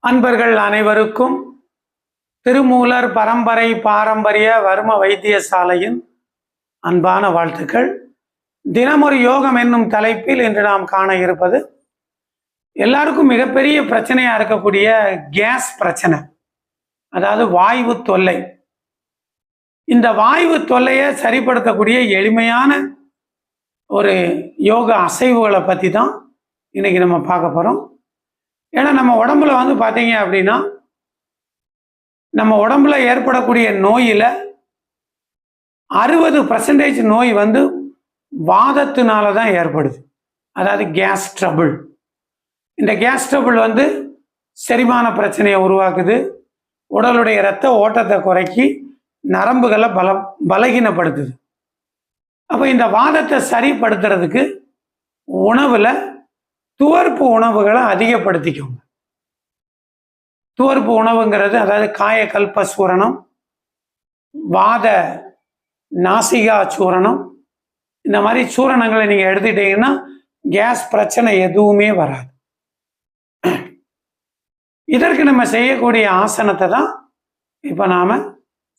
அன்பர்கள் அனைவருக்கும் திருமூலர் பரம்பரை பாரம்பரிய வர்ம வைத்தியசாலையின் அன்பான வாழ்த்துக்கள். தினமொரு யோகம் என்னும் தலைப்பில் இன்று நாம் காண இருப்பது எல்லாருக்கும் மிகப்பெரிய பிரச்சனையா இருக்கக்கூடிய கேஸ் பிரச்சனை, அதாவது வாயு தொல்லை. இந்த வாயு தொல்லையை சரிப்படுத்தக்கூடிய எளிமையான ஒரு யோக அசைவுகளை பற்றி தான் இன்னைக்கு நம்ம பார்க்க போகிறோம். ஏன்னா நம்ம உடம்புல பார்த்தீங்க அப்படின்னா நம்ம உடம்புல ஏற்படக்கூடிய நோயில் 60% நோய் வாதத்தினால தான் ஏற்படுது, அதாவது கேஸ் ட்ரபிள். இந்த கேஸ் ட்ரபிள் செரிமான பிரச்சனையை உருவாக்குது, உடலுடைய இரத்த ஓட்டத்தை குறைக்கி நரம்புகளை பலகீனப்படுத்துது. அப்போ இந்த வாதத்தை சரிப்படுத்துறதுக்கு உணவில் துவர்ப்பு உணவுகளை அதிகப்படுத்திக்கோங்க. துவர்ப்பு உணவுங்கிறது அதாவது காய கல்ப சூரணம், வாத நாசிகா சூரணம், இந்த மாதிரி சூரணங்களை நீங்கள் எடுத்துக்கிட்டீங்கன்னா கேஸ் பிரச்சனை எதுவுமே வராது. இதற்கு நம்ம செய்யக்கூடிய ஆசனத்தை தான் இப்போ நாம்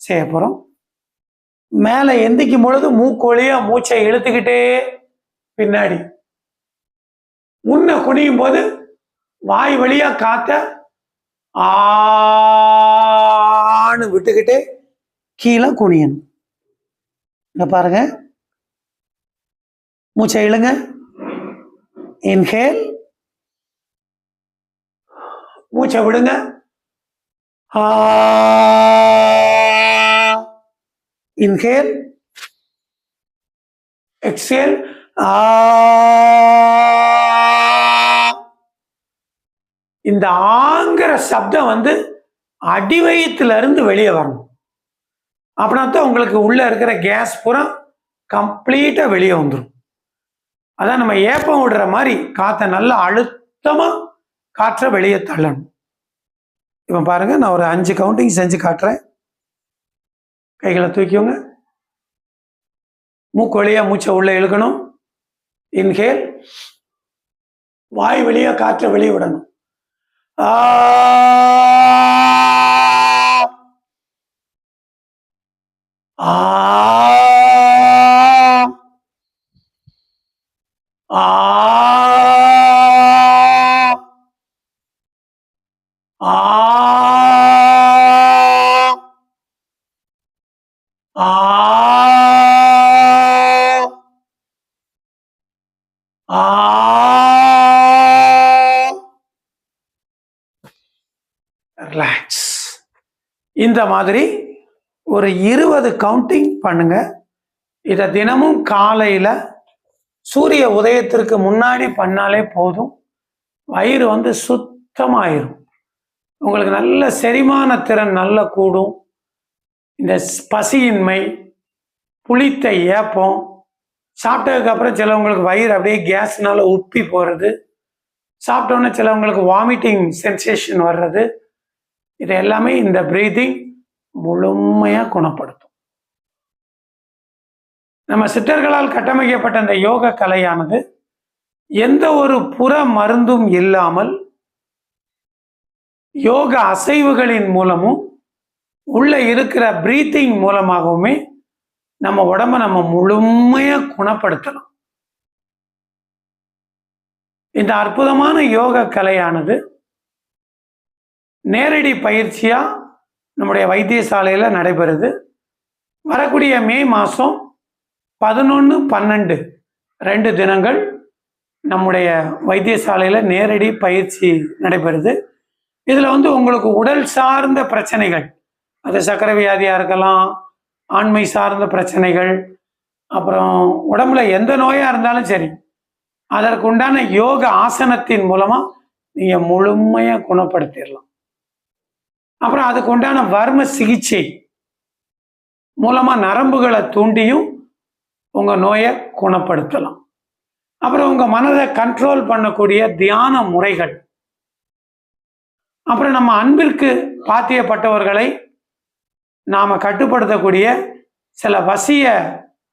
செய்ய போகிறோம். மேலே எந்திக்கும் பொழுது மூக்கொழியாக மூச்சை இழுத்துக்கிட்டே பின்னாடி முன்ன குனியும் போது வாய் வழியா காத்த ஆன்னு விட்டுக்கிட்டே கீழே குனியணும். இங்க பாருங்க, மூச்சை இழுங்க, இன்ஹேல், மூச்சை விடுங்க, இன்ஹேல், எக்ஸேல், இந்த ஆங்கிற சப்தம் அடிவயத்துல இருந்து வெளியே வரணும். அப்படின்னா தான் உங்களுக்கு உள்ள இருக்கிற கேஸ் பூரா கம்ப்ளீட்டா வெளியே வந்துடும். அதான் நம்ம ஏப்பம் விடுற மாதிரி காற்றை நல்லா அழுத்தமா காற்றை வெளியே தள்ளணும். இப்போ பாருங்க, நான் ஒரு 5 கவுண்டிங் செஞ்சு காட்டுறேன். கைகளை தூக்கிவங்க, மூக்கு வழியா மூச்சை உள்ள இழுக்கணும், இன்ஹேல், வாய் வழியா காற்றை வெளியே விடணும். ரிலாக்ஸ். இந்த மாதிரி ஒரு 20 கவுண்டிங் பண்ணுங்க. இதை தினமும் காலையில சூரிய உதயத்திற்கு முன்னாடி பண்ணாலே போதும். வயிறு சுத்தமாயிரும். உங்களுக்கு நல்ல செரிமான திறன் நல்ல கூடும். இந்த பசியின்மை, புளித்த ஏப்பம், சாப்பிட்டதுக்கு அப்புறம் சிலவங்களுக்கு வயிறு அப்படியே கேஸ்னால உப்பி போறது, சாப்பிட்டோன்னே சிலவங்களுக்கு வாமிட்டிங் சென்சேஷன் வர்றது, இது எல்லாமே இந்த பிரீதிங் முழுமையா குணப்படுத்தும். நம்ம சித்தர்களால் கட்டமைக்கப்பட்ட இந்த யோக கலையானது எந்த ஒரு புற மருந்தும் இல்லாமல் யோக அசைவுகளின் மூலமும் உள்ள இருக்கிற பிரீத்திங் மூலமாகவுமே நம்ம உடம்ப நம்ம முழுமையா குணப்படுத்தலாம். இந்த அற்புதமான யோக கலையானது நேரடி பயிற்சியா நம்முடைய வைத்தியசாலையில நடைபெறுது. வரக்கூடிய மே மாதம் 11, 12 2 தினங்கள் நம்முடைய வைத்தியசாலையில நேரடி பயிற்சி நடைபெறுது. இதுல உங்களுக்கு உடல் சார்ந்த பிரச்சனைகள், அது சர்க்கரை வியாதியா இருக்கலாம், ஆண்மை சார்ந்த பிரச்சனைகள், அப்புறம் உடம்புல எந்த நோயா இருந்தாலும் சரி, அதற்கு உண்டான யோக ஆசனத்தின் மூலமா நீங்க முழுமையா குணப்படுத்திடலாம். அப்புறம் அதுக்கு உண்டான வர்ம சிகிச்சை மூலமா நரம்புகளை தூண்டியும் உங்க நோயை குணப்படுத்தலாம். அப்புறம் உங்க மனதை கண்ட்ரோல் பண்ணக்கூடிய தியான முறைகள், அப்புறம் நம்ம அன்பிற்கு பாத்தியப்பட்டவர்களை நாம கட்டுப்படுத்தக்கூடிய சில வசிய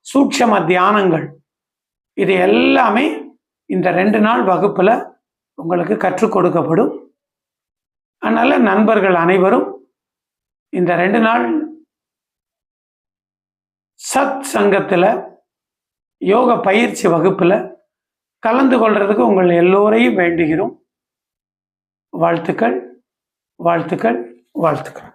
சூட்சம தியானங்கள், இது எல்லாமே இந்த 2 நாள் வகுப்புல உங்களுக்கு கற்றுக் கொடுக்கப்படும். அதனால நண்பர்கள் அனைவரும் இந்த 2 நாள் சத் சங்கத்தில் யோக பயிற்சி வகுப்பில் கலந்து கொள்றதுக்கு உங்கள் எல்லோரையும் வேண்டுகிறோம். வாழ்த்துக்கள், வாழ்த்துக்கள், வாழ்த்துக்கள்.